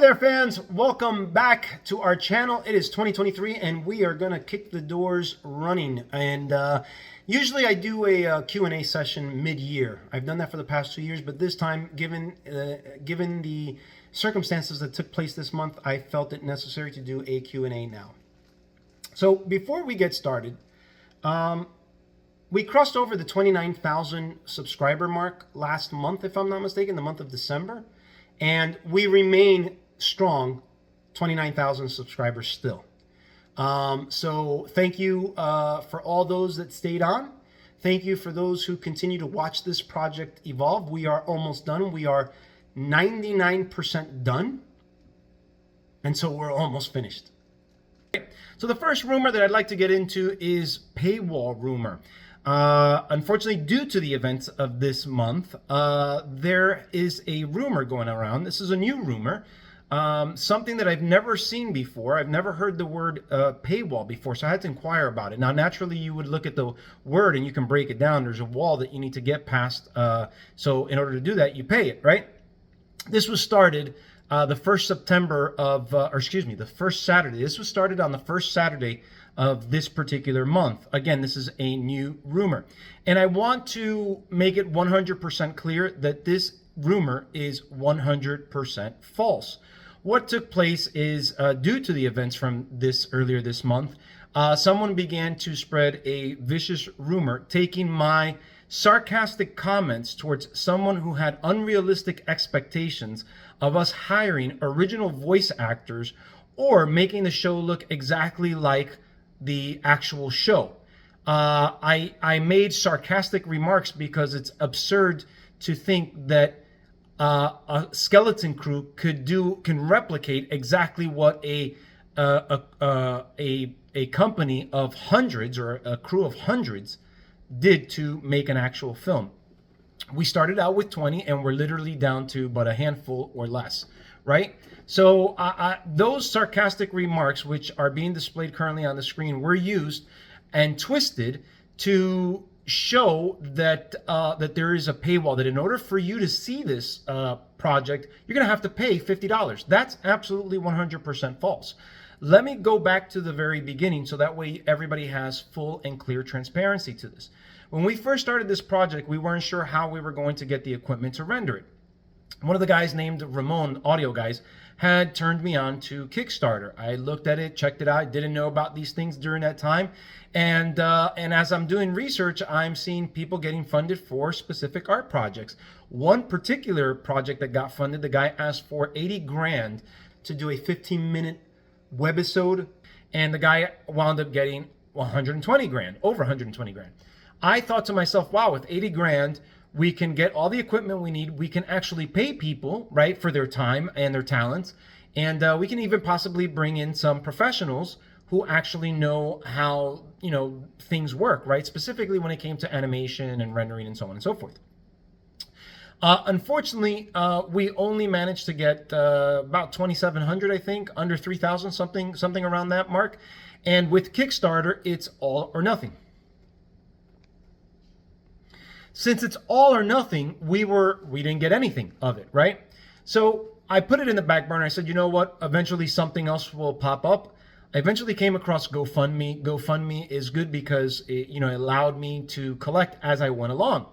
there, fans. Welcome back to our channel. It is 2023 and we are going to kick the doors running. And usually I do a Q&A session mid-year. I've done that for the past 2 years, but this time, given the circumstances that took place this month, I felt it necessary to do a Q&A now. So before we get started, we crossed over the 29,000 subscriber mark last month, if I'm not mistaken, the month of December. And we remain strong, 29,000 subscribers still. So thank you for all those that stayed on. Thank you for those who continue to watch this project evolve. We are almost done. We are 99% done. And so we're almost finished. So the first rumor that I'd like to get into is paywall rumor. Unfortunately, due to the events of this month, there is a rumor going around. This is a new rumor, something that I've never seen before. I've never heard the word paywall before, so I had to inquire about it. Now, naturally, you would look at the word and you can break it down. There's a wall that you need to get past. So in order to do that, you pay it, right? This was started the first Saturday. This was started on the first Saturday of this particular month. Again, this is a new rumor. And I want to make it 100% clear that this rumor is 100% false. What took place is due to the events from earlier this month, someone began to spread a vicious rumor, taking my sarcastic comments towards someone who had unrealistic expectations of us hiring original voice actors or making the show look exactly like the actual show. I made sarcastic remarks because it's absurd to think that a skeleton crew can replicate exactly what a company of hundreds or a crew of hundreds did to make an actual film. We started out with 20 and we're literally down to but a handful or less, right? So those sarcastic remarks, which are being displayed currently on the screen, were used and twisted to show that that there is a paywall, that in order for you to see this project, you're going to have to pay $50. That's absolutely 100% false. Let me go back to the very beginning so that way everybody has full and clear transparency to this. When we first started this project, we weren't sure how we were going to get the equipment to render it. One of the guys named Ramon, audio guys, had turned me on to Kickstarter. I looked at it, checked it out. I didn't know about these things during that time. And as I'm doing research, I'm seeing people getting funded for specific art projects. One particular project that got funded, the guy asked for 80 grand to do a 15-minute webisode, and the guy wound up getting 120 grand, over 120 grand. I thought to myself, wow, with 80 grand, we can get all the equipment we need. We can actually pay people, right, for their time and their talents. And we can even possibly bring in some professionals who actually know how, things work, right? Specifically when it came to animation and rendering and so on and so forth. Unfortunately, we only managed to get about 2,700, I think, under 3,000, something around that mark. And with Kickstarter, it's all or nothing. Since it's all or nothing, we didn't get anything of it, right? So I put it in the back burner. I said, you know what? Eventually something else will pop up. I eventually came across GoFundMe. GoFundMe is good because it allowed me to collect as I went along.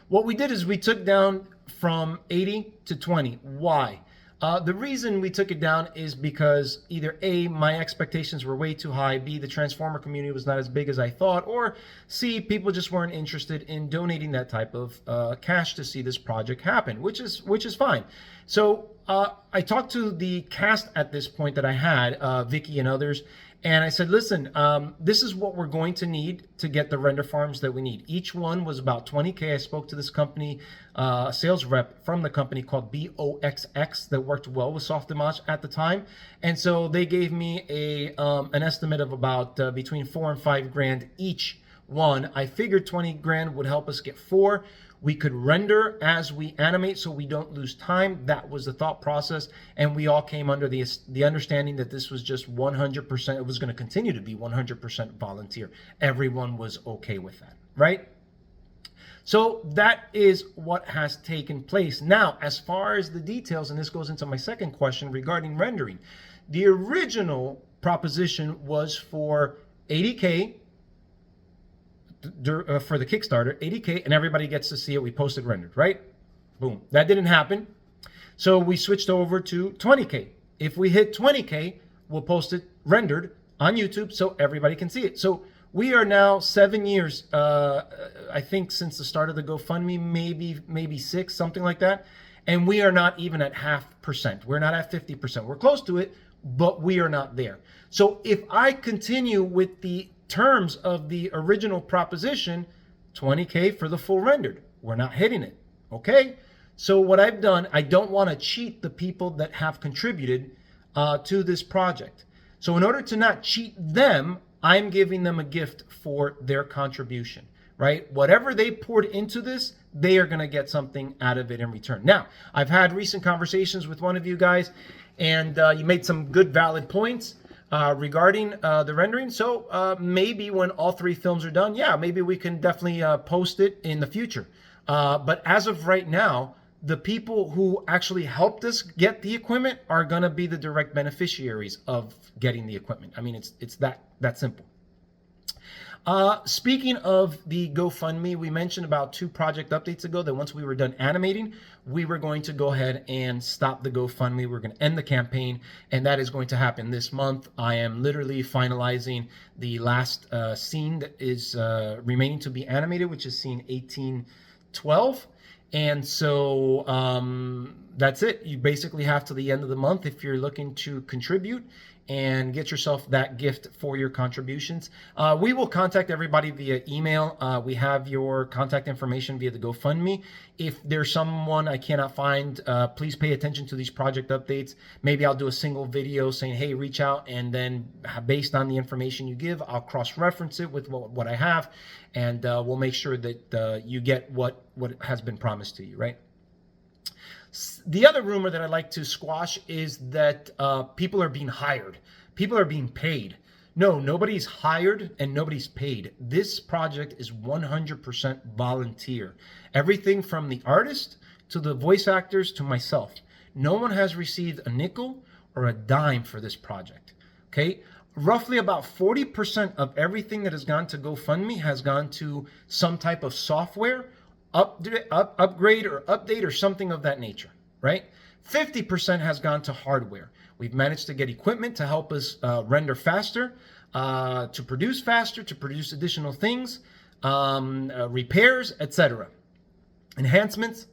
What we did is we took down from 80 to 20. Why? The reason we took it down is because either A, my expectations were way too high, B, the Transformer community was not as big as I thought, or C, people just weren't interested in donating that type of cash to see this project happen, which is fine. So I talked to the cast at this point that I had, Vicky and others, and I said, listen, this is what we're going to need to get the render farms that we need. Each one was about 20K. I spoke to this company, a sales rep from the company called BOXX that worked well with Softimage at the time. And so they gave me an estimate of about between 4 and 5 grand each one. I figured 20 grand would help us get 4. We could render as we animate so we don't lose time. That was the thought process. And we all came under the understanding that this was just 100%. It was going to continue to be 100% volunteer. Everyone was okay with that, right? So that is what has taken place. Now, as far as the details, and this goes into my second question regarding rendering, the original proposition was for 80K for the Kickstarter, 80K, and everybody gets to see it. We posted rendered, right? Boom. That didn't happen. So we switched over to 20K. If we hit 20K, we'll post it rendered on YouTube so everybody can see it. So we are now 7 years, I think, since the start of the GoFundMe, maybe 6, something like that. And we are not even at 0.5%. We're not at 50%. We're close to it, but we are not there. So if I continue with the terms of the original proposition, 20K for the full rendered, we're not hitting it. Okay? So what I've done, I don't want to cheat the people that have contributed to this project. So in order to not cheat them, I'm giving them a gift for their contribution, right? Whatever they poured into this, they are going to get something out of it in return. Now, I've had recent conversations with one of you guys, and you made some good, valid points regarding the rendering. So maybe when all 3 films are done, yeah, maybe we can definitely post it in the future. But as of right now, the people who actually helped us get the equipment are going to be the direct beneficiaries of getting the equipment. I mean, it's that simple. Speaking of the GoFundMe, we mentioned about 2 project updates ago that once we were done animating, we were going to go ahead and stop the GoFundMe. We're going to end the campaign, and that is going to happen this month. I am literally finalizing the last scene that is remaining to be animated, which is scene 1812. And so that's it. You basically have to the end of the month if you're looking to contribute and get yourself that gift for your contributions. We will contact everybody via email. We have your contact information via the GoFundMe. If there's someone I cannot find, please pay attention to these project updates. Maybe I'll do a single video saying, hey, reach out, and then based on the information you give, I'll cross-reference it with what I have, and we'll make sure that you get what has been promised to you, right? The other rumor that I'd like to squash is that people are being hired. People are being paid. No, nobody's hired and nobody's paid. This project is 100% volunteer. Everything from the artist to the voice actors to myself. No one has received a nickel or a dime for this project. Okay? Roughly about 40% of everything that has gone to GoFundMe has gone to some type of software upgrade or update or something of that nature, right? 50% has gone to hardware. We've managed to get equipment to help us render faster, to produce faster, to produce additional things, repairs, etc. Enhancements.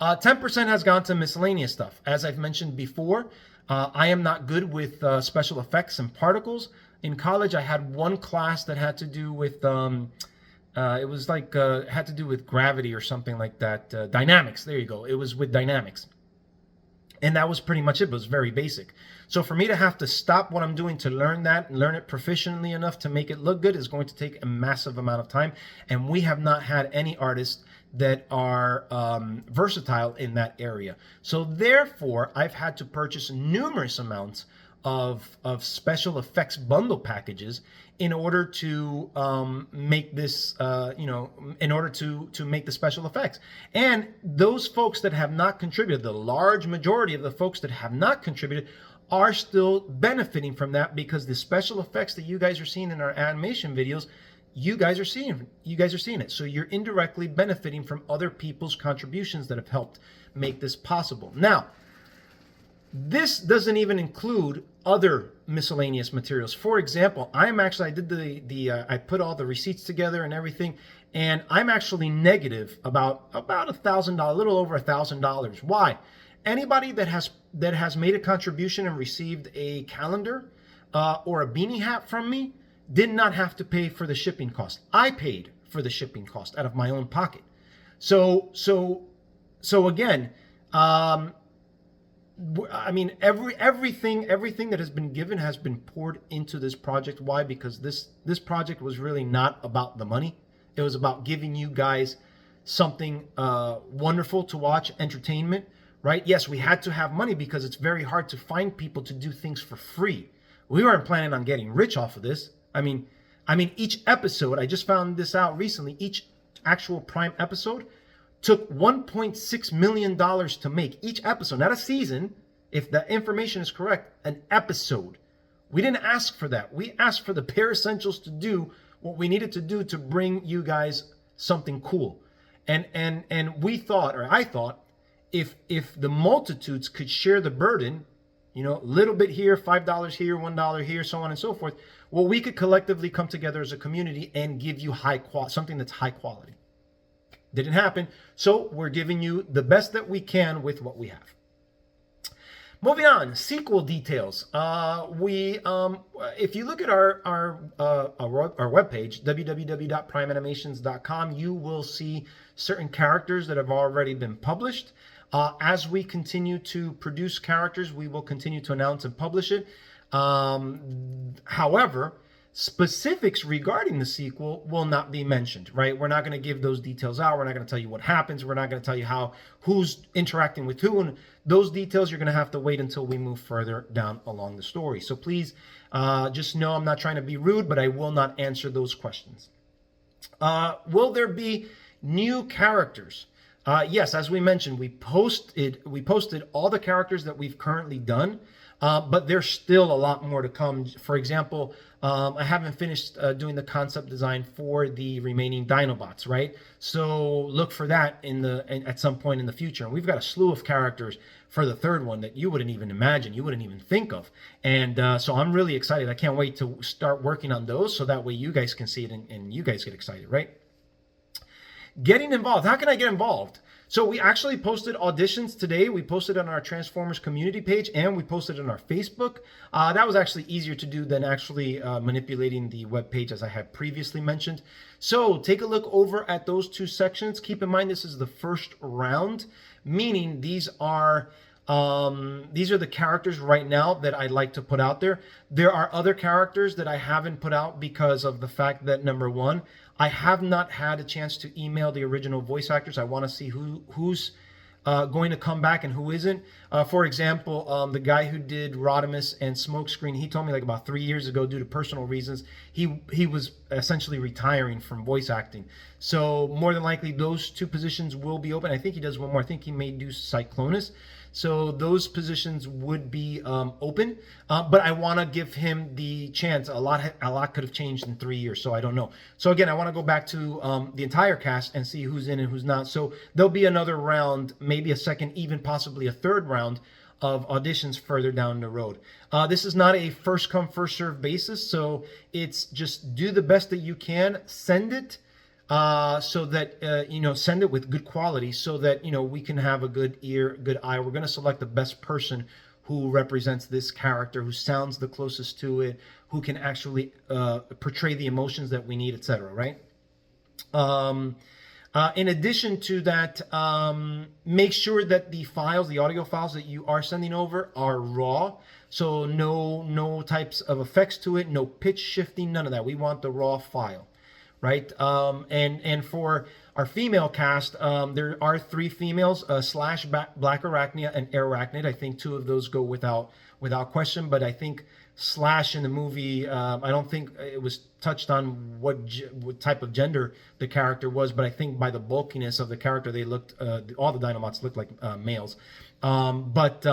10% has gone to miscellaneous stuff. As I've mentioned before, I am not good with special effects and particles. In college, I had one class that had to do with it was like had to do with gravity or something like that. Dynamics. There you go. It was with dynamics. And that was pretty much it. It was very basic. So for me to have to stop what I'm doing to learn that and learn it proficiently enough to make it look good is going to take a massive amount of time. And we have not had any artists that are versatile in that area. So therefore, I've had to purchase numerous amounts of special effects bundle packages in order to make this, in order to make the special effects. And those folks that have not contributed, the large majority of the folks that have not contributed, are still benefiting from that, because the special effects that you guys are seeing in our animation videos, you guys are seeing it. So you're indirectly benefiting from other people's contributions that have helped make this possible. Now, this doesn't even include other miscellaneous materials. For example, I did I put all the receipts together and everything, and I'm actually negative about $1,000, a little over $1,000. Why? Anybody that has made a contribution and received a calendar or a beanie hat from me did not have to pay for the shipping cost. I paid for the shipping cost out of my own pocket. So again, I mean, everything that has been given has been poured into this project. Why? Because this project was really not about the money. It was about giving you guys something wonderful to watch, entertainment, right? Yes, we had to have money because it's very hard to find people to do things for free. We weren't planning on getting rich off of this. I mean, each episode, I just found this out recently, each actual Prime episode took $1.6 million to make. Each episode, not a season, if the information is correct, an episode. We didn't ask for that. We asked for the bare essentials to do what we needed to do to bring you guys something cool. And we thought, or I thought, if the multitudes could share the burden, you know, a little bit here, $5 here, $1 here, so on and so forth, well, we could collectively come together as a community and give you something that's high quality. Didn't happen, so we're giving you the best that we can with what we have. Moving on, sequel details. If you look at our webpage, www.primeanimations.com, you will see certain characters that have already been published. As we continue to produce characters, we will continue to announce and publish it. However, specifics regarding the sequel will not be mentioned, right? We're not going to give those details out. We're not going to tell you what happens. We're not going to tell you who's interacting with who. And those details, you're going to have to wait until we move further down along the story. So please just know I'm not trying to be rude, but I will not answer those questions. Will there be new characters? Yes, as we mentioned, we posted all the characters that we've currently done. But there's still a lot more to come. For example, I haven't finished doing the concept design for the remaining Dinobots, right? So look for that at some point in the future. And we've got a slew of characters for the third one that you wouldn't even imagine, you wouldn't even think of. And so I'm really excited. I can't wait to start working on those so that way you guys can see it and you guys get excited, right? Getting involved. How can I get involved? So we actually posted auditions today. We posted on our Transformers community page and we posted on our Facebook. That was actually easier to do than actually manipulating the web page, as I had previously mentioned. So take a look over at those two sections. Keep in mind this is the first round, meaning these are the characters right now that I'd like to put out there. There are other characters that I haven't put out because of the fact that, number one, I have not had a chance to email the original voice actors. I want to see who's going to come back and who isn't. For example, the guy who did Rodimus and Smokescreen, he told me like about 3 years ago, due to personal reasons, he was essentially retiring from voice acting. So more than likely, those two positions will be open. I think he does one more. I think he may do Cyclonus. So those positions would be open, but I want to give him the chance. A lot could have changed in 3 years, so I don't know. So again, I want to go back to the entire cast and see who's in and who's not. So there'll be another round, maybe a second, even possibly a third round of auditions further down the road. This is not a first come, first serve basis, so it's just do the best that you can, send it. So that, send it with good quality so that, we can have a good ear, good eye. We're going to select the best person who represents this character, who sounds the closest to it, who can actually portray the emotions that we need, etc. Right? In addition to that, make sure that the audio files that you are sending over are raw. So no types of effects to it, no pitch shifting, none of that. We want the raw file. Right, and for our female cast, there are 3 females: Slash, Black Arachnia, and Arachnid. I think 2 of those go without question, but I think Slash in the movie, I don't think it was touched on what type of gender the character was, but I think by the bulkiness of the character, they looked all the Dinobots looked like males. But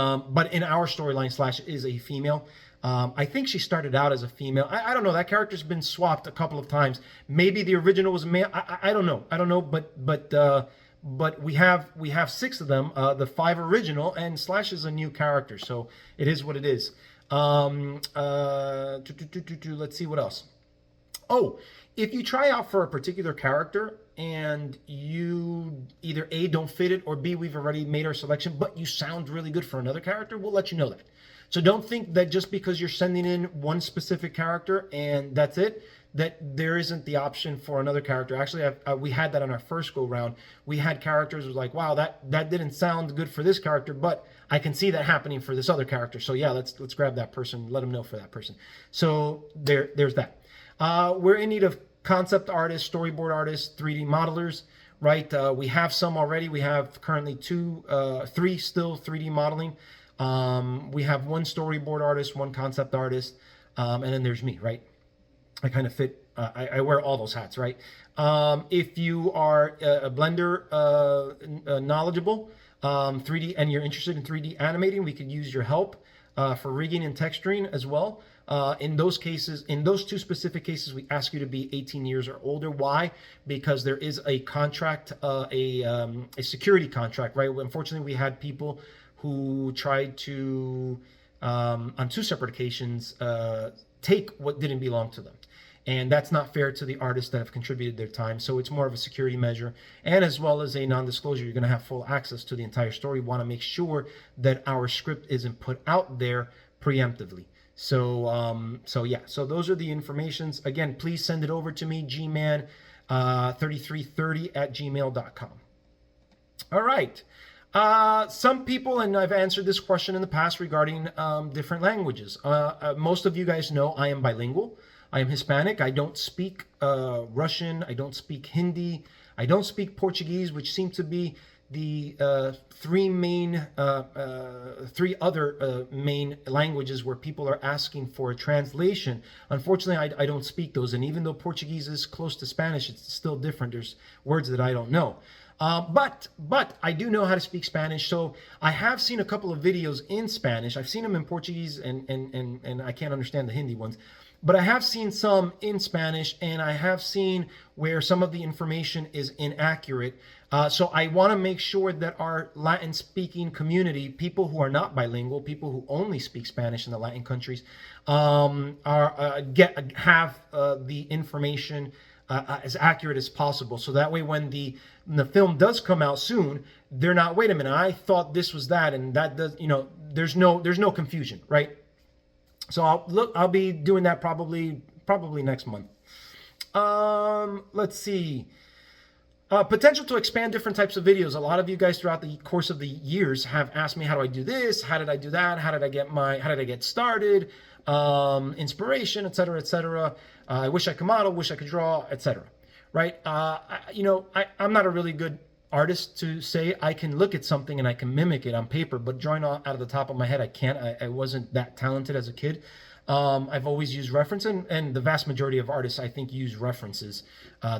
in our storyline, Slash is a female. I think she started out as a female. I don't know. That character's been swapped a couple of times. Maybe the original was a male. I don't know. But we have 6 of them. The 5 original, and Slash is a new character, so it is what it is. Let's see what else. Oh, if you try out for a particular character and you either A, don't fit it, or B, we've already made our selection, but you sound really good for another character, we'll let you know that. So don't think that just because you're sending in one specific character and that's it, that there isn't the option for another character. Actually, we had that on our first go round. We had characters who was like, wow, that didn't sound good for this character, but I can see that happening for this other character. So yeah, let's grab that person, let them know for that person. So there's that. We're in need of concept artists, storyboard artists, 3D modelers, right? We have some already. We have currently 3 still 3D modeling. We have 1 storyboard artist, 1 concept artist, and then there's me, right? I kind of fit. I wear all those hats, right? If you are a Blender knowledgeable, 3D, and you're interested in 3D animating, we could use your help for rigging and texturing as well. In those cases, in those two specific cases, we ask you to be 18 years or older. Why? Because there is a contract, a security contract, right? Unfortunately, we had people who tried to, on two separate occasions, take what didn't belong to them. And that's not fair to the artists that have contributed their time. So it's more of a security measure. And as well as a non-disclosure, you're going to have full access to the entire story. We want to make sure that our script isn't put out there preemptively. So yeah, so those are the informations. Again, please send it over to me, gman3330@gmail.com. All right. Some people, and I've answered this question in the past regarding different languages. Most of you guys know I am bilingual. I am Hispanic. I don't speak Russian. I don't speak Hindi. I don't speak Portuguese, which seem to be the three other main languages where people are asking for a translation. Unfortunately, I don't speak those. And even though Portuguese is close to Spanish, it's still different. There's words that I don't know. But I do know how to speak Spanish, so I have seen a couple of videos in Spanish. I've seen them in Portuguese, and I can't understand the Hindi ones. But I have seen some in Spanish, and I have seen where some of the information is inaccurate. So I want to make sure that our Latin-speaking community, people who are not bilingual, people who only speak Spanish in the Latin countries, have the information as accurate as possible. So that way, when the film does come out soon, they're not, wait a minute, I thought this was that, and that does, there's no confusion, right? So I'll be doing that probably next month. Let's see. Potential to expand different types of videos. A lot of you guys throughout the course of the years have asked me, how do I do this? How did I do that? How did I get started? Inspiration, etc., etc. I wish I could model, wish I could draw, etc. Right? I'm not a really good artist to say I can look at something and I can mimic it on paper, but drawing out of the top of my head, I can't. I wasn't that talented as a kid. I've always used reference, and the vast majority of artists, I think, use references.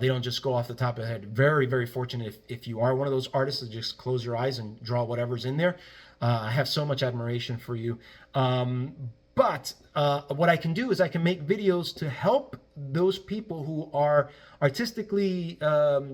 They don't just go off the top of the head. Very, very fortunate if you are one of those artists that just close your eyes and draw whatever's in there. I have so much admiration for you. But what I can do is I can make videos to help those people who are artistically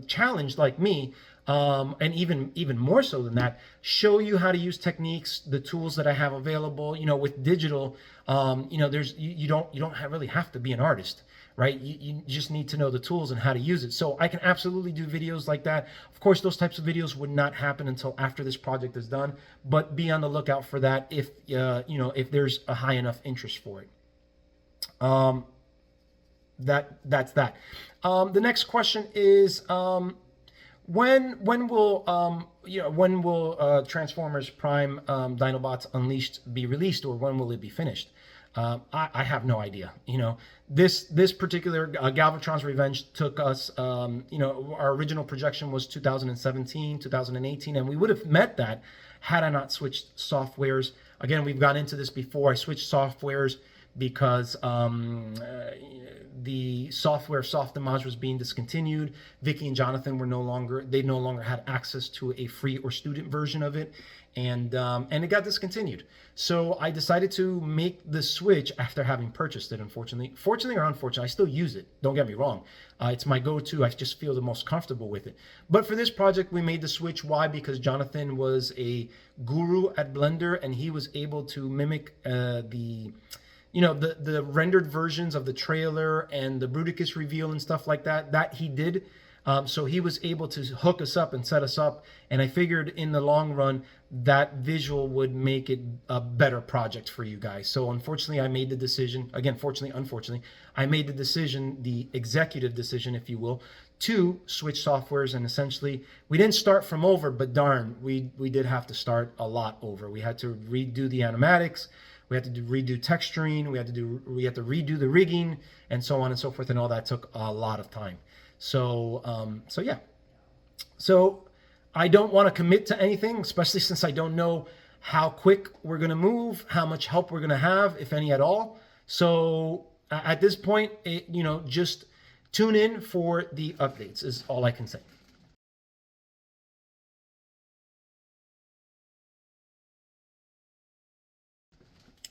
challenged like me, and even more so than that, show you how to use techniques, the tools that I have available. With digital, you don't really have to be an artist, right? You just need to know the tools and how to use it. So I can absolutely do videos like that. Of course, those types of videos would not happen until after this project is done, but be on the lookout for that if there's a high enough interest for it. That's that. The next question is, when will Transformers Prime Dinobots Unleashed be released, or when will it be finished? I have no idea. This particular Galvatron's Revenge took us, our original projection was 2017, 2018, and we would have met that had I not switched softwares. Again, we've gone into this before. I switched softwares because the software Softimage was being discontinued. Vicky and Jonathan no longer had access to a free or student version of it, and it got discontinued. So I decided to make the switch after having purchased it. Fortunately or unfortunately, I still use it. Don't get me wrong. It's my go-to. I just feel the most comfortable with it. But for this project, we made the switch. Why? Because Jonathan was a guru at Blender, and he was able to mimic the rendered versions of the trailer and the Bruticus reveal and stuff like that he did. So he was able to hook us up and set us up. And I figured in the long run, that visual would make it a better project for you guys. So unfortunately, I made the decision, again, unfortunately, I made the decision, the executive decision, if you will, to switch softwares. And essentially, we didn't start from over, but darn, we did have to start a lot over. We had to redo the animatics. We had to redo texturing. We had to redo the rigging, and so on and so forth. And all that took a lot of time. So yeah. So I don't want to commit to anything, especially since I don't know how quick we're going to move, how much help we're going to have, if any at all. So At this point, just tune in for the updates is all I can say.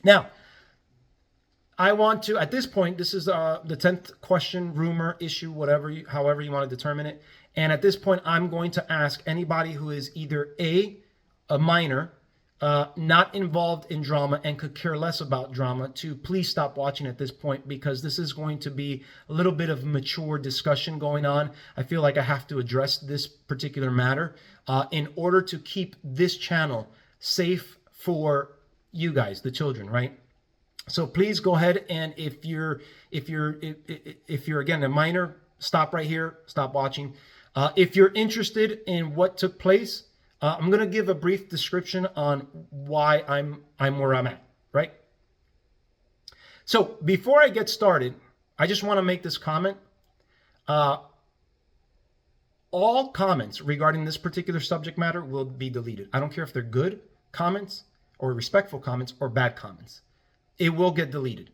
Now, I want to, at this point, this is the 10th question, rumor, issue, however you want to determine it. And at this point, I'm going to ask anybody who is either a minor, not involved in drama and could care less about drama to please stop watching at this point, because this is going to be a little bit of mature discussion going on. I feel like I have to address this particular matter in order to keep this channel safe for you guys, the children, right? So please go ahead, and if you're again a minor, stop right here, stop watching. If you're interested in what took place, I'm going to give a brief description on why I'm where I'm at, right? So before I get started, I just want to make this comment. All comments regarding this particular subject matter will be deleted. I don't care if they're good comments or respectful comments or bad comments. It will get deleted.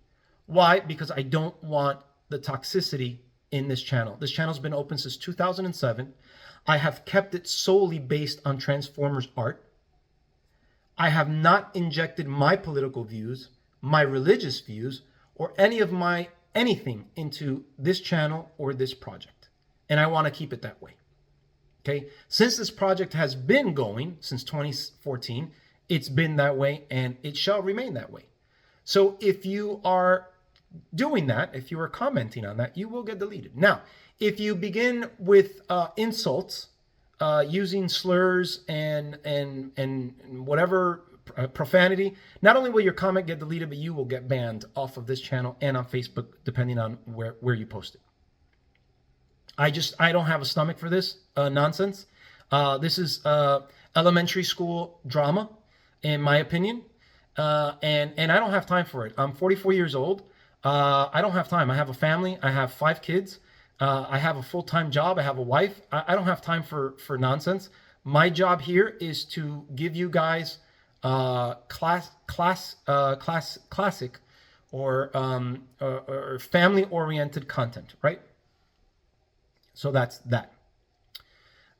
Why? Because I don't want the toxicity in this channel. This channel's been open since 2007. I have kept it solely based on Transformers art. I have not injected my political views, my religious views, or any of my anything into this channel or this project. And I want to keep it that way. Okay? Since this project has been going since 2014, it's been that way and it shall remain that way. So if you are doing that, if you are commenting on that, you will get deleted. Now, if you begin with insults, using slurs and whatever profanity, not only will your comment get deleted, but you will get banned off of this channel and on Facebook, depending on where you post it. I don't have a stomach for this nonsense. This is elementary school drama, in my opinion. And I don't have time for it. I'm 44 years old. I don't have time. I have a family. I have 5 kids. I have a full-time job. I have a wife. I don't have time for nonsense. My job here is to give you guys classic or family-oriented content, right? So that's that.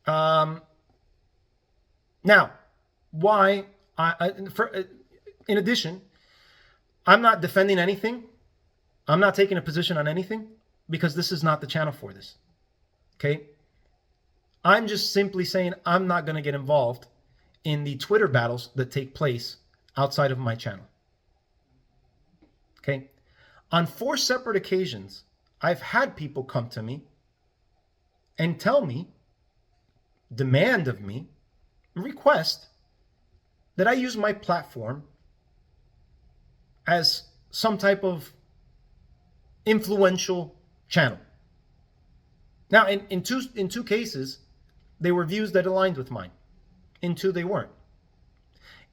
Now, why? In addition, I'm not defending anything. I'm not taking a position on anything because this is not the channel for this. Okay? I'm just simply saying I'm not going to get involved in the Twitter battles that take place outside of my channel. Okay? On 4 separate occasions, I've had people come to me and tell me, demand of me, request that I use my platform as some type of influential channel. Now, in two cases, they were views that aligned with mine. In 2, they weren't.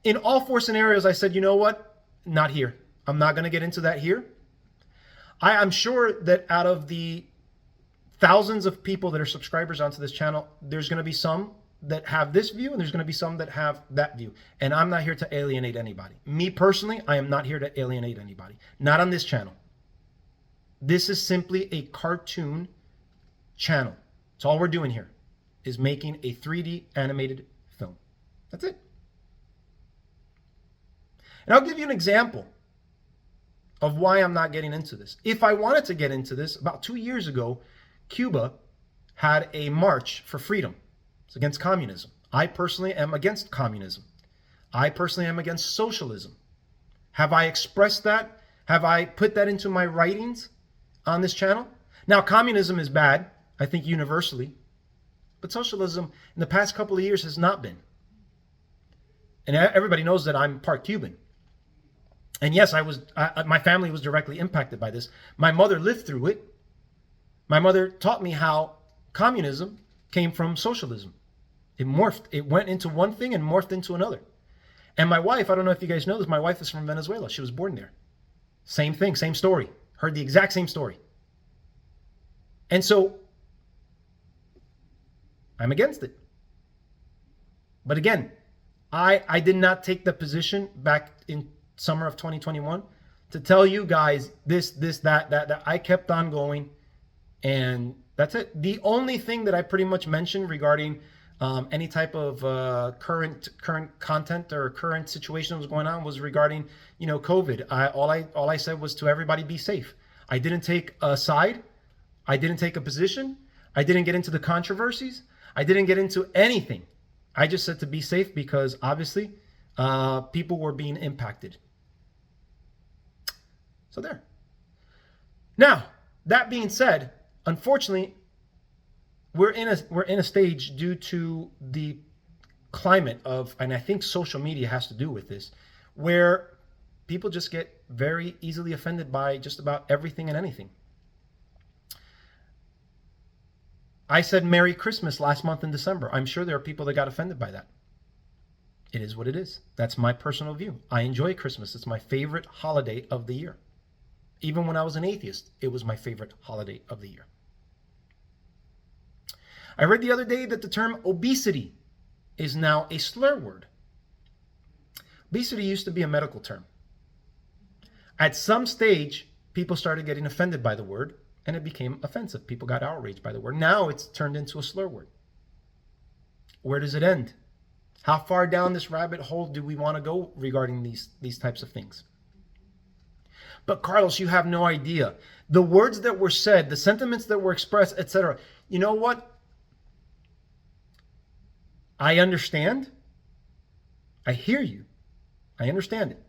In all 4 scenarios, I said, you know what? Not here. I'm not going to get into that here. I'm sure that out of the thousands of people that are subscribers onto this channel, there's going to be some that have this view and there's going to be some that have that view. And I'm not here to alienate anybody. Me personally, I am not here to alienate anybody. Not on this channel. This is simply a cartoon channel. That's all we're doing here, is making a 3D animated film. That's it. And I'll give you an example of why I'm not getting into this. If I wanted to get into this, about 2 years ago, Cuba had a march for freedom. It's against communism. I personally am against communism. I personally am against socialism. Have I expressed that? Have I put that into my writings on this channel? Now, communism is bad, I think universally, but socialism in the past couple of years has not been. And everybody knows that I'm part Cuban. And yes, my family was directly impacted by this. My mother lived through it. My mother taught me how communism came from socialism. It morphed. It went into one thing and morphed into another. And my wife, I don't know if you guys know this, my wife is from Venezuela. She was born there. Same thing, same story. Heard the exact same story. And so I'm against it. But again, I did not take the position back in summer of 2021 to tell you guys this, that. I kept on going, and that's it. The only thing that I pretty much mentioned regarding any type of current content or current situation that was going on was regarding COVID. All I said was to everybody, be safe. I didn't take a side. I didn't take a position. I didn't get into the controversies. I didn't get into anything. I just said to be safe because obviously people were being impacted. So there. Now, that being said, unfortunately, we're in a stage due to the climate of, and I think social media has to do with this, where people just get very easily offended by just about everything and anything. I said Merry Christmas last month in December. I'm sure there are people that got offended by that. It is what it is. That's my personal view. I enjoy Christmas. It's my favorite holiday of the year. Even when I was an atheist, it was my favorite holiday of the year. I read the other day that the term obesity is now a slur word. Obesity used to be a medical term. At some stage, people started getting offended by the word, and it became offensive. People got outraged by the word. Now it's turned into a slur word. Where does it end? How far down this rabbit hole do we want to go regarding these types of things? But Carlos, you have no idea. The words that were said, the sentiments that were expressed, etc. You know what? I understand. I hear you. I understand it.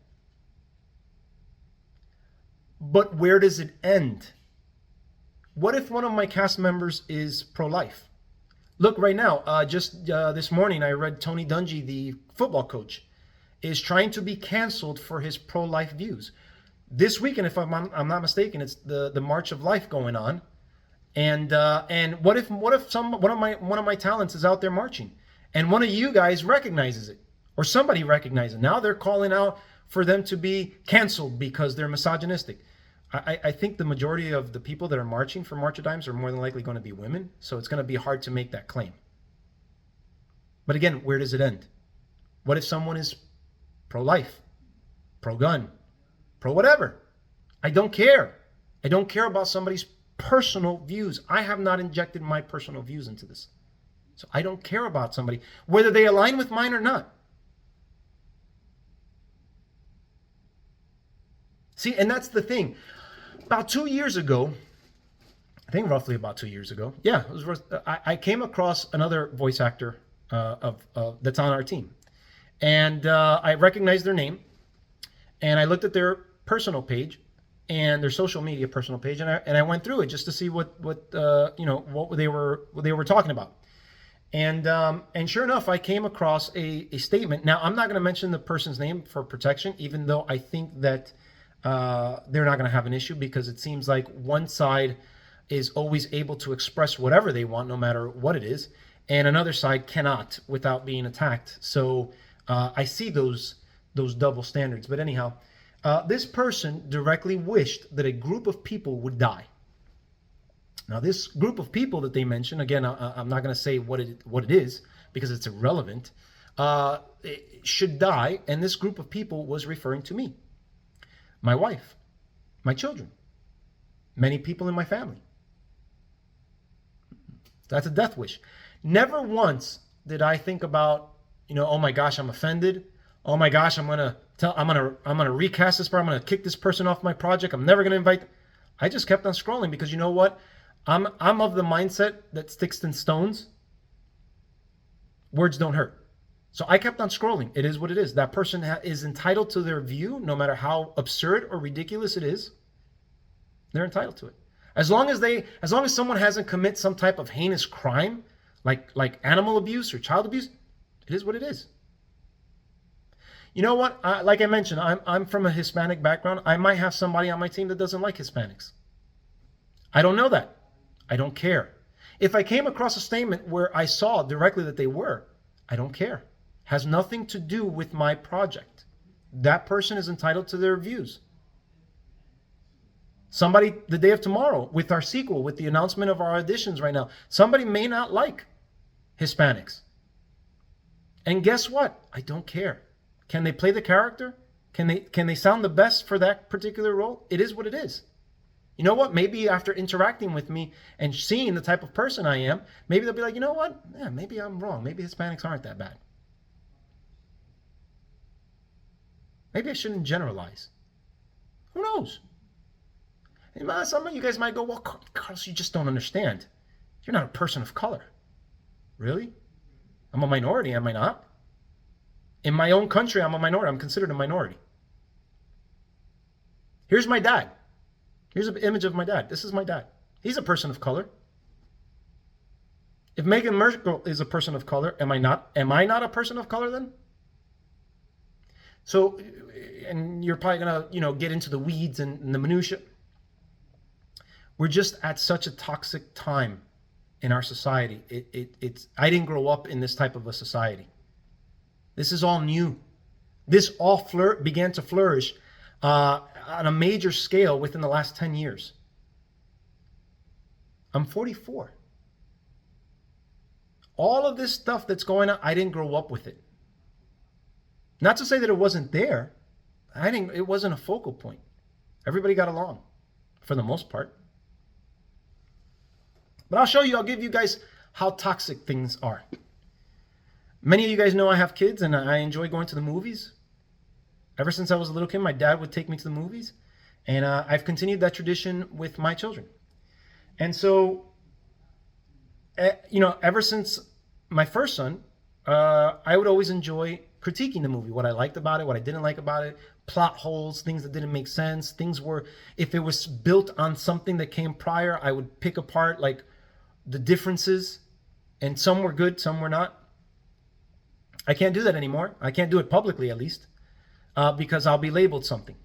But where does it end? What if one of my cast members is pro-life? Look, right now, just this morning, I read Tony Dungy, the football coach, is trying to be canceled for his pro-life views. This weekend, if I'm not mistaken, it's the March of Life going on, and what if one of my talents is out there marching, and one of you guys recognizes it, or somebody recognizes it? Now they're calling out for them to be canceled because they're misogynistic. I think the majority of the people that are marching for March of Dimes are more than likely going to be women, so it's going to be hard to make that claim. But again, where does it end? What if someone is pro-life, pro-gun, pro-whatever? I don't care. I don't care about somebody's personal views. I have not injected my personal views into this. So I don't care about somebody, whether they align with mine or not. See, and that's the thing. About 2 years ago, I think roughly about 2 years ago, yeah, I came across another voice actor that's on our team. And I recognized their name, and I looked at their personal page and their social media personal page, and I went through it just to see what they were talking about. And sure enough, I came across a statement. Now, I'm not going to mention the person's name for protection, even though I think that they're not going to have an issue, because it seems like one side is always able to express whatever they want, no matter what it is, and another side cannot without being attacked. So I see those double standards. But anyhow, this person directly wished that a group of people would die. Now, this group of people that they mention, again, I'm not going to say what it is because it's irrelevant, it should die, and this group of people was referring to me, my wife, my children, many people in my family. That's a death wish. Never once did I think about, oh my gosh, I'm offended. Oh my gosh, I'm gonna recast this part. I'm gonna kick this person off my project. I'm never gonna invite. I just kept on scrolling because you know what? I'm of the mindset that sticks and stones, words don't hurt. So I kept on scrolling. It is what it is. That person is entitled to their view, no matter how absurd or ridiculous it is. They're entitled to it. As long as someone hasn't committed some type of heinous crime, like animal abuse or child abuse, it is what it is. You know what? Like I mentioned, I'm from a Hispanic background. I might have somebody on my team that doesn't like Hispanics. I don't know that. I don't care. If I came across a statement where I saw directly that they were, I don't care. Has nothing to do with my project. That person is entitled to their views. Somebody, the day of tomorrow, with our sequel, with the announcement of our auditions right now, somebody may not like Hispanics. And guess what? I don't care. Can they play the character? Can they sound the best for that particular role? It is what it is. You know what? Maybe after interacting with me and seeing the type of person I am, maybe they'll be like, you know what? Yeah, maybe I'm wrong. Maybe Hispanics aren't that bad. Maybe I shouldn't generalize. Who knows? And some of you guys might go, well, Carlos, you just don't understand. You're not a person of color. Really? I'm a minority, am I not? In my own country, I'm a minority. I'm considered a minority. Here's my dad. Here's an image of my dad. This is my dad. He's a person of color. If Meghan Markle is a person of color, am I not? Am I not a person of color then? So, and you're probably gonna, get into the weeds and the minutia. We're just at such a toxic time in our society. It's. I didn't grow up in this type of a society. This is all new. This all began to flourish on a major scale within the last 10 years. I'm 44. All of this stuff that's going on, I didn't grow up with it. Not to say that it wasn't there. It wasn't a focal point. Everybody got along for the most part. But I'll give you guys how toxic things are. Many of you guys know I have kids and I enjoy going to the movies. Ever since I was a little kid, my dad would take me to the movies. And I've continued that tradition with my children. And so, ever since my first son, I would always enjoy critiquing the movie, what I liked about it, what I didn't like about it, plot holes, things that didn't make sense, if it was built on something that came prior, I would pick apart like the differences, and some were good, some were not. I can't do that anymore. I can't do it publicly, at least, because I'll be labeled something,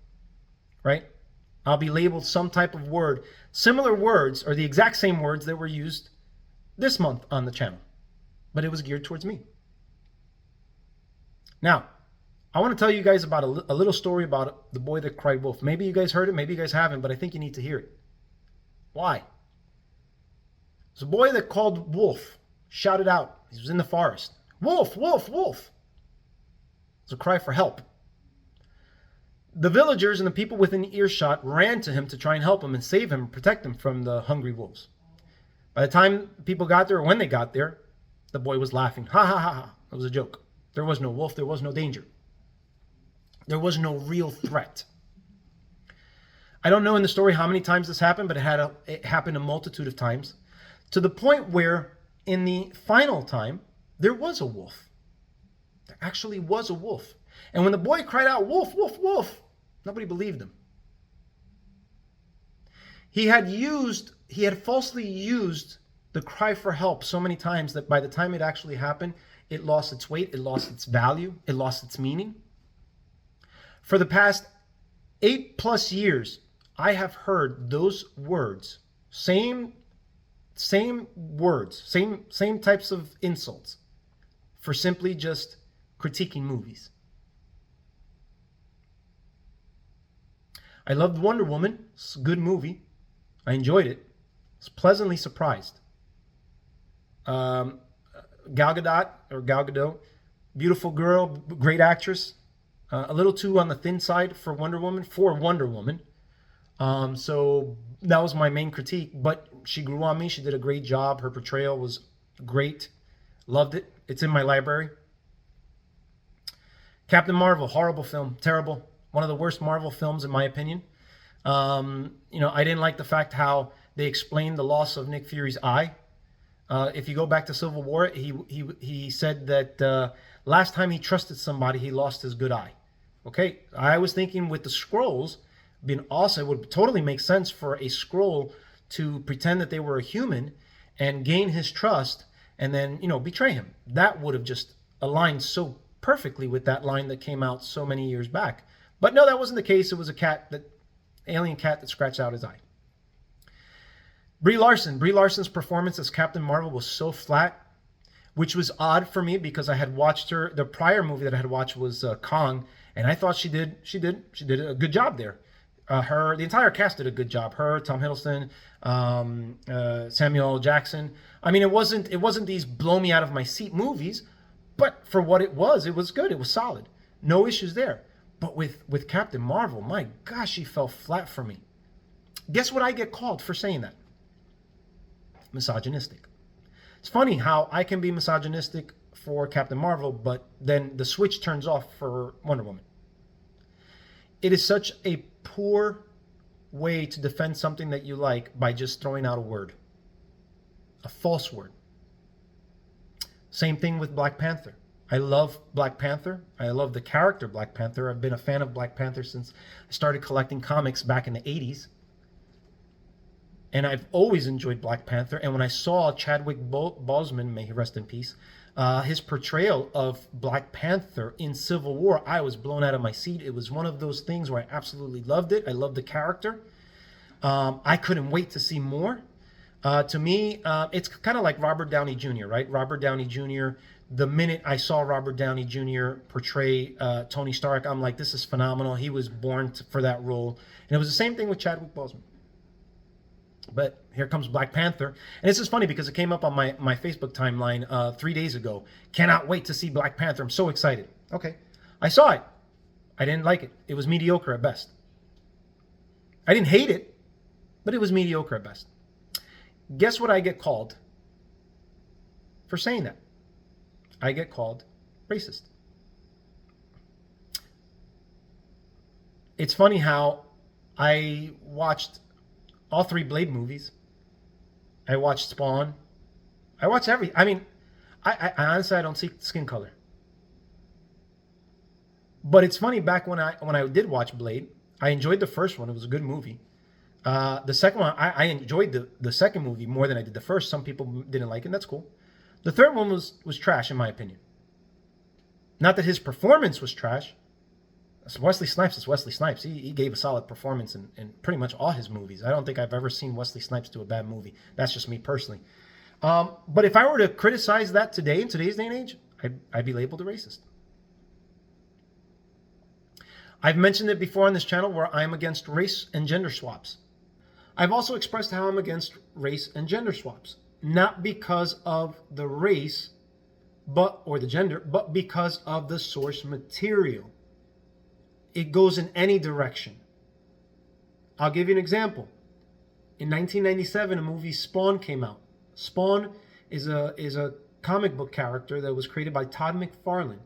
right? I'll be labeled some type of word, similar words, or the exact same words that were used this month on the channel, but it was geared towards me. Now, I want to tell you guys about a little story about the boy that cried wolf. Maybe you guys heard it, maybe you guys haven't, but I think you need to hear it. Why? It's a boy that called wolf, shouted out. He was in the forest. Wolf, wolf, wolf. It's a cry for help. The villagers and the people within earshot ran to him to try and help him and save him and protect him from the hungry wolves. By the time people got there, or when they got there, the boy was laughing. Ha ha ha ha. It was a joke. There was no wolf. There was no danger. There was no real threat. I don't know in the story how many times this happened, but it happened a multitude of times, to the point where in the final time, there was a wolf. There actually was a wolf. And when the boy cried out, wolf, wolf, wolf, nobody believed him. He had falsely used the cry for help so many times that by the time it actually happened, it lost its weight, it lost its value, it lost its meaning. For the past 8+ years, I have heard those words, same words, same types of insults, for simply just critiquing movies. I loved Wonder Woman. It's a good movie. I enjoyed it. I was pleasantly surprised. Gal Gadot, beautiful girl, great actress. A little too on the thin side for Wonder Woman. So that was my main critique. But she grew on me. She did a great job. Her portrayal was great. Loved it. It's in my library. Captain Marvel, horrible film, terrible. One of the worst Marvel films in my opinion. I didn't like the fact how they explained the loss of Nick Fury's eye. If you go back to Civil War, he said that last time he trusted somebody, he lost his good eye. Okay, I was thinking with the Skrulls being awesome, it would totally make sense for a Skrull to pretend that they were a human and gain his trust and then, betray him. That would have just aligned so perfectly with that line that came out so many years back. But no, that wasn't the case. It was alien cat that scratched out his eye. Brie Larson's performance as Captain Marvel was so flat, which was odd for me because I had watched her. The prior movie that I had watched was Kong, and I thought she did a good job there. The entire cast did a good job. Her, Tom Hiddleston, Samuel L. Jackson. I mean, it wasn't these blow me out of my seat movies, but for what it was good. It was solid. No issues there. But with Captain Marvel, my gosh, she fell flat for me. Guess what I get called for saying that? Misogynistic. It's funny how I can be misogynistic for Captain Marvel, but then the switch turns off for Wonder Woman. It is such a poor way to defend something that you like by just throwing out a word, a false word. Same thing with Black Panther. I love Black Panther. I love the character Black Panther. I've been a fan of Black Panther since I started collecting comics back in the 80s. And I've always enjoyed Black Panther. And when I saw Chadwick Boseman, may he rest in peace, his portrayal of Black Panther in Civil War, I was blown out of my seat. It was one of those things where I absolutely loved it. I loved the character. I couldn't wait to see more. To me, it's kind of like Robert Downey Jr., right? Robert Downey Jr., the minute I saw Robert Downey Jr. portray Tony Stark, I'm like, this is phenomenal. He was born for that role. And it was the same thing with Chadwick Boseman. But here comes Black Panther. And this is funny because it came up on my Facebook timeline 3 days ago. Cannot wait to see Black Panther. I'm so excited. Okay. I saw it. I didn't like it. It was mediocre at best. I didn't hate it, but it was mediocre at best. Guess what I get called for saying that? I get called racist. It's funny how I watched all 3 Blade movies. I watched Spawn. I watched everything. I mean, I honestly, I don't see skin color. But it's funny, back when I did watch Blade, I enjoyed the first one. It was a good movie. The second one, I enjoyed the second movie more than I did the first. Some people didn't like it, and that's cool. The third one was trash, in my opinion. Not that his performance was trash. Wesley Snipes is Wesley Snipes. He gave a solid performance in pretty much all his movies. I don't think I've ever seen Wesley Snipes do a bad movie. That's just me personally. But if I were to criticize that today, in today's day and age, I'd be labeled a racist. I've mentioned it before on this channel where I'm against race and gender swaps. I've also expressed how I'm against race and gender swaps. Not because of the race or the gender, but because of the source material. It goes in any direction. I'll give you an example. In 1997, a movie Spawn came out. Spawn is a comic book character that was created by Todd McFarlane.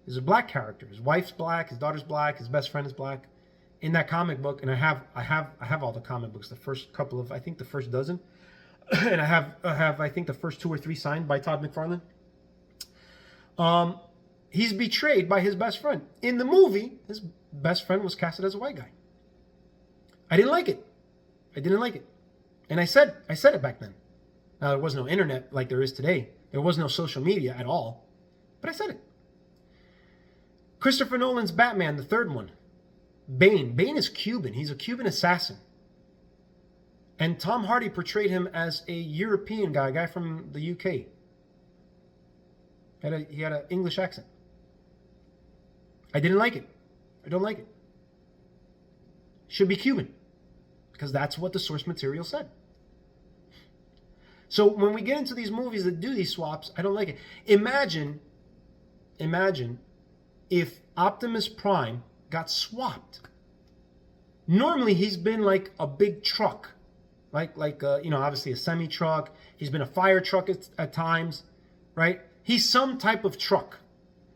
He's a black character. His wife's black, his daughter's black, his best friend is black. In that comic book, and I have all the comic books, the first couple of, I think the first dozen, and I have I think the first 2 or 3 signed by Todd McFarlane. He's betrayed by his best friend. In the movie, his best friend was casted as a white guy. I didn't like it. And I said it back then. Now, there was no internet like there is today. There was no social media at all. But I said it. Christopher Nolan's Batman, the third one. Bane. Bane is Cuban. He's a Cuban assassin. And Tom Hardy portrayed him as a European guy, a guy from the UK. He had an English accent. I didn't like it. I don't like it. Should be Cuban. Because that's what the source material said. So when we get into these movies that do these swaps, I don't like it. Imagine if Optimus Prime got swapped. Normally he's been like a big truck. Like obviously a semi-truck. He's been a fire truck at times, right? He's some type of truck.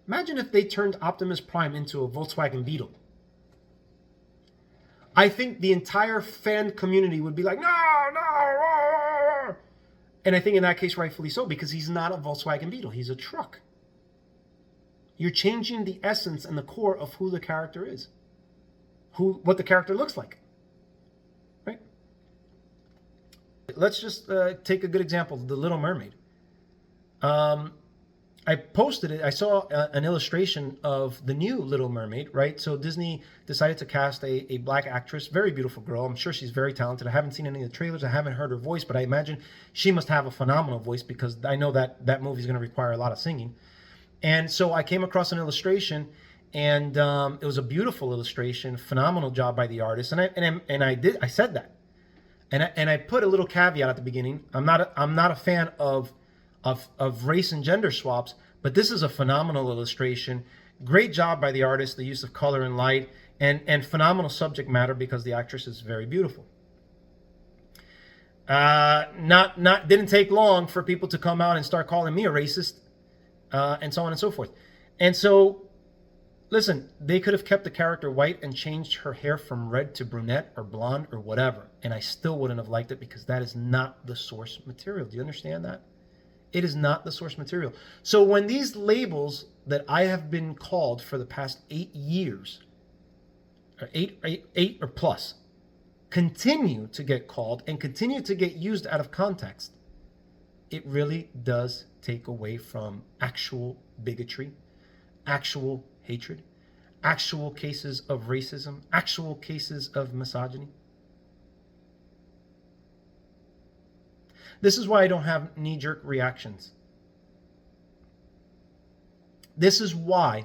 Imagine if they turned Optimus Prime into a Volkswagen Beetle. I think the entire fan community would be like, no. And I think in that case, rightfully so, because he's not a Volkswagen Beetle. He's a truck. You're changing the essence and the core of who the character is. What the character looks like. Right? Let's just take a good example, The Little Mermaid. I posted it. I saw an illustration of the new Little Mermaid, right? So Disney decided to cast a black actress, very beautiful girl. I'm sure she's very talented. I haven't seen any of the trailers. I haven't heard her voice, but I imagine she must have a phenomenal voice because I know that movie is going to require a lot of singing. And so I came across an illustration, and it was a beautiful illustration, phenomenal job by the artist. And I said that, and I put a little caveat at the beginning. I'm not a fan of race and gender swaps, but this is a phenomenal illustration. Great job by the artist, the use of color and light, and phenomenal subject matter because the actress is very beautiful. Not didn't take long for people to come out and start calling me a racist, and so on and so forth. And so, listen, they could have kept the character white and changed her hair from red to brunette or blonde or whatever, and I still wouldn't have liked it because that is not the source material. Do you understand that? It is not the source material. So when these labels that I have been called for the past 8 years, or eight or plus, continue to get called and continue to get used out of context, it really does take away from actual bigotry, actual hatred, actual cases of racism, actual cases of misogyny. This is why I don't have knee-jerk reactions. This is why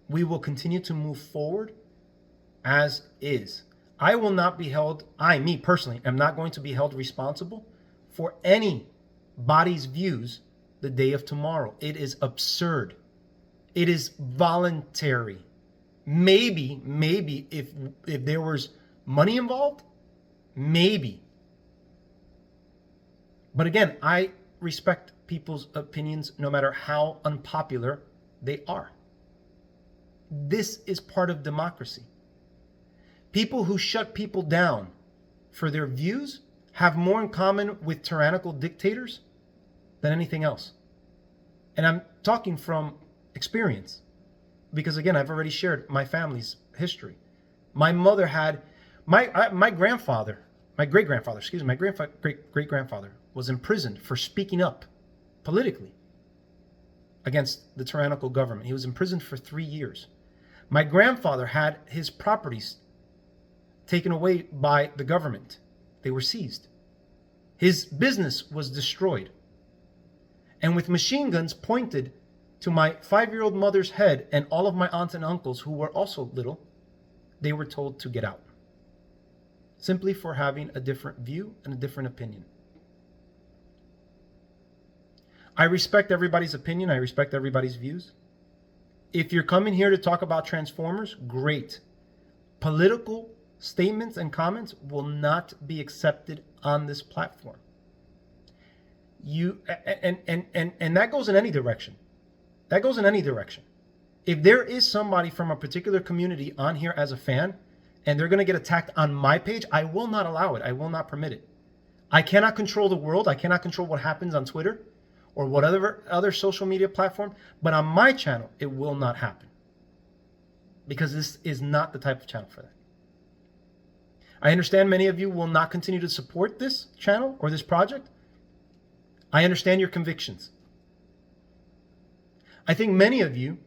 we will continue to move forward as is. I will not be held, me personally, am not going to be held responsible for anybody's views the day of tomorrow. It is absurd. It is voluntary. Maybe if there was money involved, maybe. But again, I respect people's opinions no matter how unpopular they are. This is part of democracy. People who shut people down for their views have more in common with tyrannical dictators than anything else. And I'm talking from experience because, again, I've already shared my family's history. My mother had, my great-grandfather was imprisoned for speaking up politically against the tyrannical government. He was imprisoned for 3 years. My grandfather had his properties taken away by the government. They were seized. His business was destroyed. And with machine guns pointed to my 5-year-old mother's head and all of my aunts and uncles who were also little, they were told to get out. Simply for having a different view and a different opinion. I respect everybody's opinion. I respect everybody's views. If you're coming here to talk about Transformers, great. Political statements and comments will not be accepted on this platform. And that goes in any direction. That goes in any direction. If there is somebody from a particular community on here as a fan, and they're going to get attacked on my page, I will not allow it. I will not permit it. I cannot control the world. I cannot control what happens on Twitter or whatever other social media platform. But on my channel, it will not happen. Because this is not the type of channel for that. I understand many of you will not continue to support this channel or this project. I understand your convictions. I think many of you,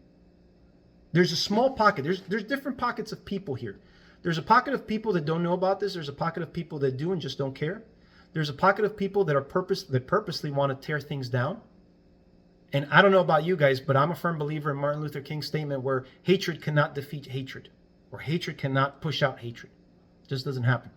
there's a small pocket. There's different pockets of people here. There's a pocket of people that don't know about this. There's a pocket of people that do and just don't care. There's a pocket of people that purposely want to tear things down. And I don't know about you guys, but I'm a firm believer in Martin Luther King's statement where hatred cannot defeat hatred, or hatred cannot push out hatred. It just doesn't happen.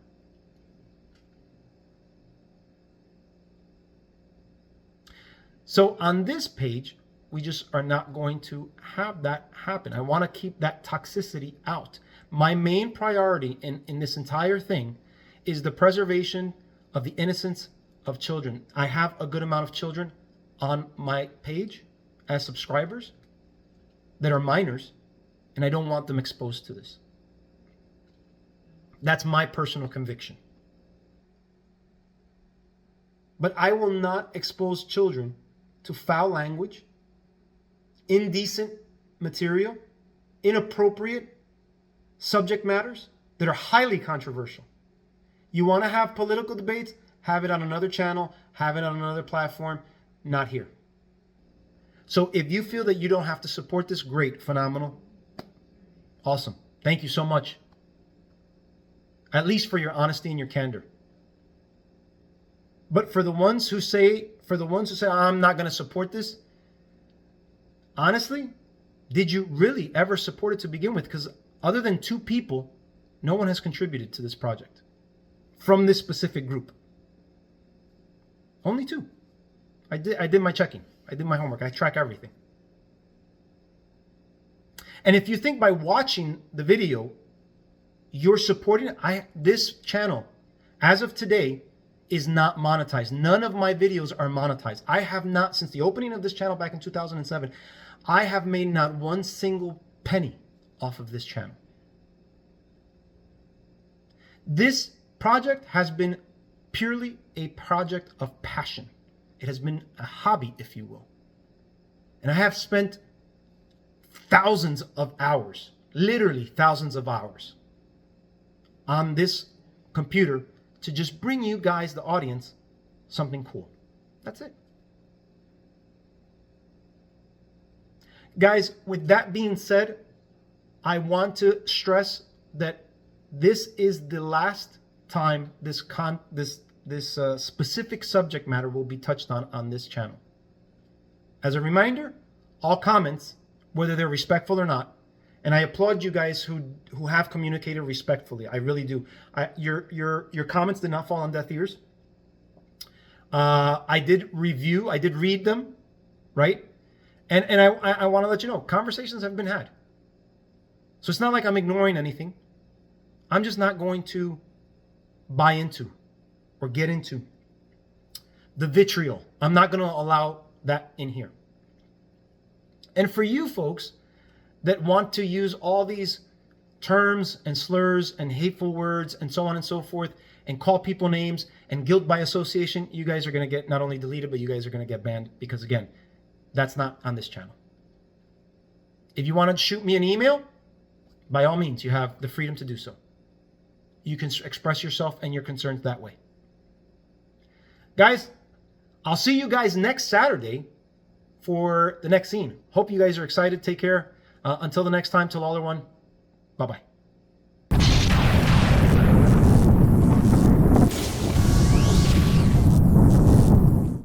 So on this page, we just are not going to have that happen. I want to keep that toxicity out. My main priority in this entire thing is the preservation of the innocence of children. I have a good amount of children on my page as subscribers that are minors, and I don't want them exposed to this. That's my personal conviction. But I will not expose children to foul language, indecent material, inappropriate subject matters that are highly controversial. You want to have political debates? Have it on another channel, have it on another platform, not here. So if you feel that you don't have to support this, great, phenomenal, awesome. Thank you so much. At least for your honesty and your candor. But for the ones who say, I'm not going to support this, honestly, did you really ever support it to begin with? Because other than 2 people, no one has contributed to this project from this specific group. Only 2. I did my checking. I did my homework. I track everything. And if you think by watching the video, you're supporting it, this channel, as of today, is not monetized. None of my videos are monetized. I have not, since the opening of this channel back in 2007, I have made not one single penny off of this channel. This project has been purely a project of passion. It has been a hobby, if you will. And I have spent thousands of hours, literally thousands of hours, on this computer to just bring you guys, the audience, something cool. That's it. Guys, with that being said, I want to stress that this is the last time this specific subject matter will be touched on this channel. As a reminder, all comments, whether they're respectful or not, and I applaud you guys who have communicated respectfully. I really do. Your comments did not fall on deaf ears. I did read them, right? And I want to let you know, conversations have been had. So it's not like I'm ignoring anything. I'm just not going to buy into or get into the vitriol. I'm not going to allow that in here. And for you folks that want to use all these terms and slurs and hateful words and so on and so forth and call people names and guilt by association, you guys are going to get not only deleted, but you guys are going to get banned because, again, that's not on this channel. If you want to shoot me an email, by all means, you have the freedom to do so. You can express yourself and your concerns that way. Guys, I'll see you guys next Saturday for the next scene. Hope you guys are excited. Take care. Until the next time, till all are one. Bye-bye.